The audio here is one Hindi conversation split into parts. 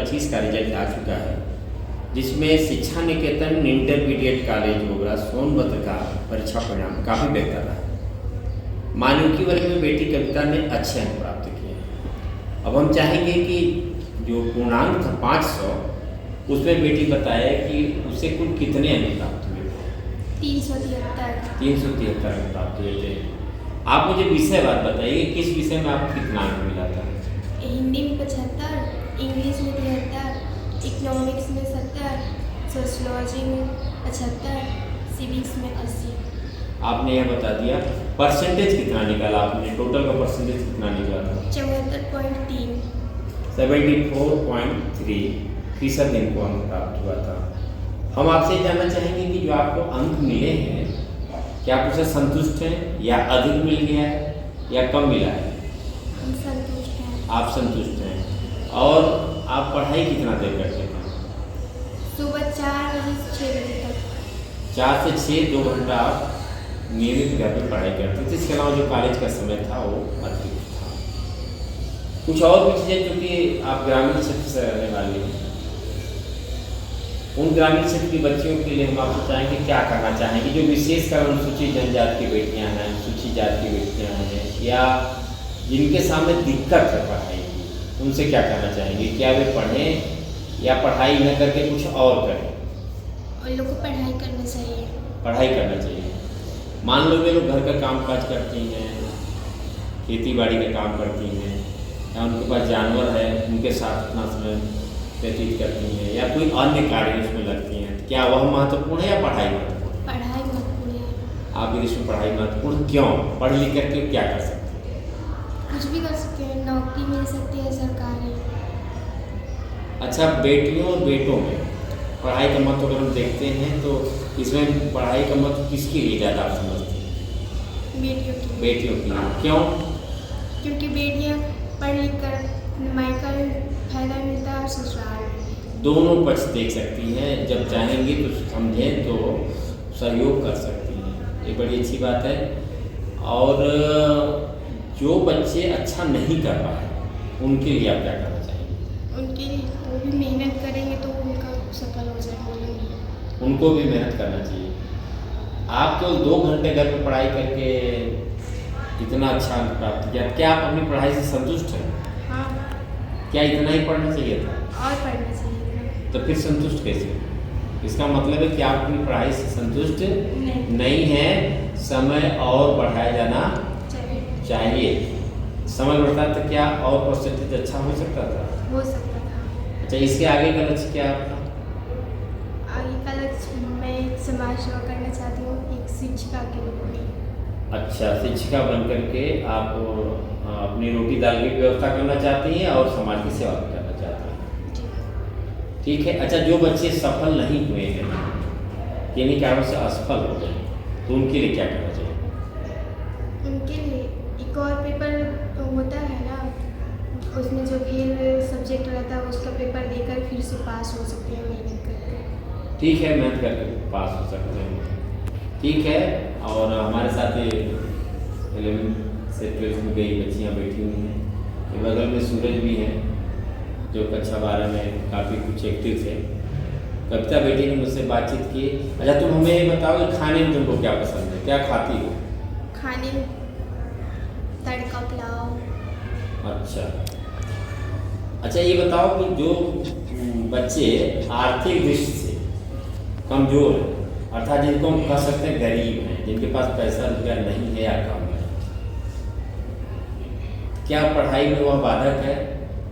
2025 का रिजल्ट आ चुका है, जिसमें शिक्षा निकेतन इंटरमीडिएट कॉलेज गोबरा सोनभद्र का परीक्षा परिणाम काफ़ी बेहतर रहा। मानविकी वर्ग में बेटी कविता ने अच्छे अंक प्राप्त किए। अब हम चाहेंगे कि जो पूर्णांक था 500, उसमें बेटी बताए कि उसे कुल कितने अंक प्राप्त हुए थे। 373 अंक प्राप्त हुए थे। आप मुझे विषय बात बताइए, किस विषय में आपको कितना अंक मिला था? हिंदी में 75, इंग्लिश में 73, इकोनॉमिक्स में 70, सोशलॉजी में 75, सिविक्स में 80। आपने यह बता दिया। परसेंटेज कितना निकाला आपने? टोटल का परसेंटेज कितना निकला था? 74.3। 74.3% इनको अंक प्राप्त हुआ था। हम आपसे जानना चाहेंगे कि जो आपको अंक मिले हैं, क्या आप उससे संतुष्ट हैं, या अधिक मिल गया है, या कम मिला है? हम संतुष्ट हैं। आप संतुष्ट हैं। और आप पढ़ाई कितना देर करते हैं? सुबह 4 बजे से 6 बजे तक। 4 से 6 2 घंटा आप नियमित घर पर पढ़ाई करते थे। इसके अलावा जो कॉलेज का समय था वो अतिरिक्त था। कुछ और भी चीज़ें, क्योंकि आप ग्रामीण क्षेत्र से रहने वाले हैं, उन ग्रामीण क्षेत्र की बच्चियों के लिए हम आपको चाहेंगे क्या करना चाहेंगे, जो विशेषकर अनुसूचित जनजाति की बेटियां हैं, अनुसूचित जाति की बेटियां हैं, या जिनके सामने दिक्कत है पढ़ाई की, उनसे क्या करना चाहेंगे? क्या वे पढ़ें या पढ़ाई न करके कुछ और करें? उन लोग को पढ़ाई करना चाहिए। पढ़ाई करना चाहिए। मान लो वे लोग घर का काम काज करती हैं, खेती बाड़ी का काम करती हैं, या उनके पास जानवर है, उनके साथ अपना समय व्यतीत करती हैं, या कोई अन्य कार्य उसमें लगती हैं, क्या वह महत्वपूर्ण है या पढ़ाई महत्वपूर्ण? पढ़ाई महत्वपूर्ण है। आप इसमें पढ़ाई महत्वपूर्ण क्यों? पढ़ लिख करके क्या कर सकते हैं? कुछ भी कर सकते हैं, नौकरी मिल सकती है सरकारी। अच्छा, बेटियों और बेटों में पढ़ाई का महत्व अगर हम देखते हैं तो इसमें पढ़ाई का महत्व किसके लिए ज़्यादा आप समझते हैं? बेटियों की। बेटियों के लिए। क्यों? क्योंकि बेटियां पढ़ लिख कर मायका में फायदा मिलता है और ससुराल में। दोनों पक्ष देख सकती हैं, जब चाहेंगी तो समझें तो सहयोग कर सकती हैं। ये बड़ी अच्छी बात है। और जो बच्चे अच्छा नहीं कर पाए, उनके लिए आप क्या करना चाहेंगे? उनके लिए वो भी मेहनत करेंगे तो उनका सफल हो जाएगा। उनको भी मेहनत करना चाहिए। आप तो 2 घंटे घर में पढ़ाई करके इतना अच्छा अंक प्राप्त किया, क्या आप अपनी पढ़ाई से संतुष्ट हैं? हाँ। क्या इतना ही पढ़ना चाहिए था? और पढ़ना चाहिए। तो फिर संतुष्ट कैसे? इसका मतलब है कि आप अपनी पढ़ाई से संतुष्ट नहीं है। समय और बढ़ाया जाना चाहिए। समय बढ़ता तो क्या और परसेंटेज अच्छा हो सकता था? हो सकता था। अच्छा, इसके आगे का लक्ष्य क्या है आपका? आगे का लक्ष्य, मैं समाज सेवा करना चाहती हूँ, एक शिक्षिका के रूप में। अच्छा, शिक्षिका बन करके आप अपनी रोटी दाल की व्यवस्था करना चाहती हैं और समाज की सेवा भी करना चाहती हैं। ठीक है। अच्छा, जो बच्चे सफल नहीं हुए हैं, किन्हीं कारणों से असफल हो गए, तो उनके लिए क्या करना चाहिए? उनके लिए एक और पेपर होता है ना, उसमें जो फेल सब्जेक्ट रहता है उसका पेपर देकर फिर से पास हो सकते हैं मेहनत करके। ठीक है, मेहनत करके पास हो सकते हैं। ठीक है। और हमारे साथ ये 11th से 12th में गई बच्चियाँ बैठी हुई हैं। बगल में सूरज भी हैं, जो कक्षा 12 में काफ़ी कुछ एक्टिव थे। कविता बेटी ने मुझसे बातचीत की। अच्छा, तुम हमें ये बताओ कि खाने में तुमको क्या पसंद है, क्या खाती हो? खाने में तड़का पुलाव। अच्छा, ये बताओ कि जो बच्चे आर्थिक दृष्टि से कमज़ोर हैं, अर्थात जिनको हम कह सकते हैं गरीब हैं, जिनके पास पैसा रुपया नहीं है या कम है, क्या पढ़ाई में वह बाधक है?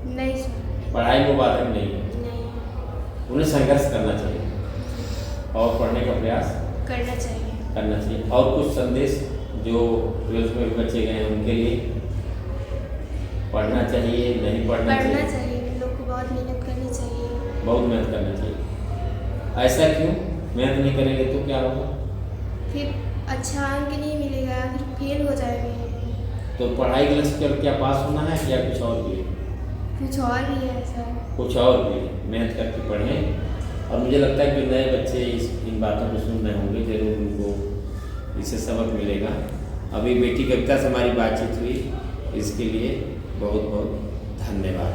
नहीं सर। पढ़ाई में बाधक नहीं है। नहीं। उन्हें संघर्ष करना चाहिए और पढ़ने का प्रयास करना चाहिए। और कुछ संदेश जो 12th में बच्चे गए हैं उनके लिए? पढ़ना चाहिए, नहीं पढ़ना चाहिए। लोग को बहुत मेहनत करनी चाहिए। बहुत मेहनत करना चाहिए। ऐसा क्यों? मेहनत नहीं करेंगे तो क्या होगा? फिर अच्छा अंक नहीं मिलेगा, फिर फेल हो जाएंगे। तो पढ़ाई के लक्ष्य पर क्या पास होना है या कुछ और भी है? कुछ और भी है सर। कुछ और भी है। मेहनत करके पढ़ें। और मुझे लगता है कि नए बच्चे इन बातों को सुन रहे होंगे, जरूर उनको इससे सबक मिलेगा। अभी बेटी कविता से हमारी बातचीत हुई, इसके लिए बहुत बहुत धन्यवाद।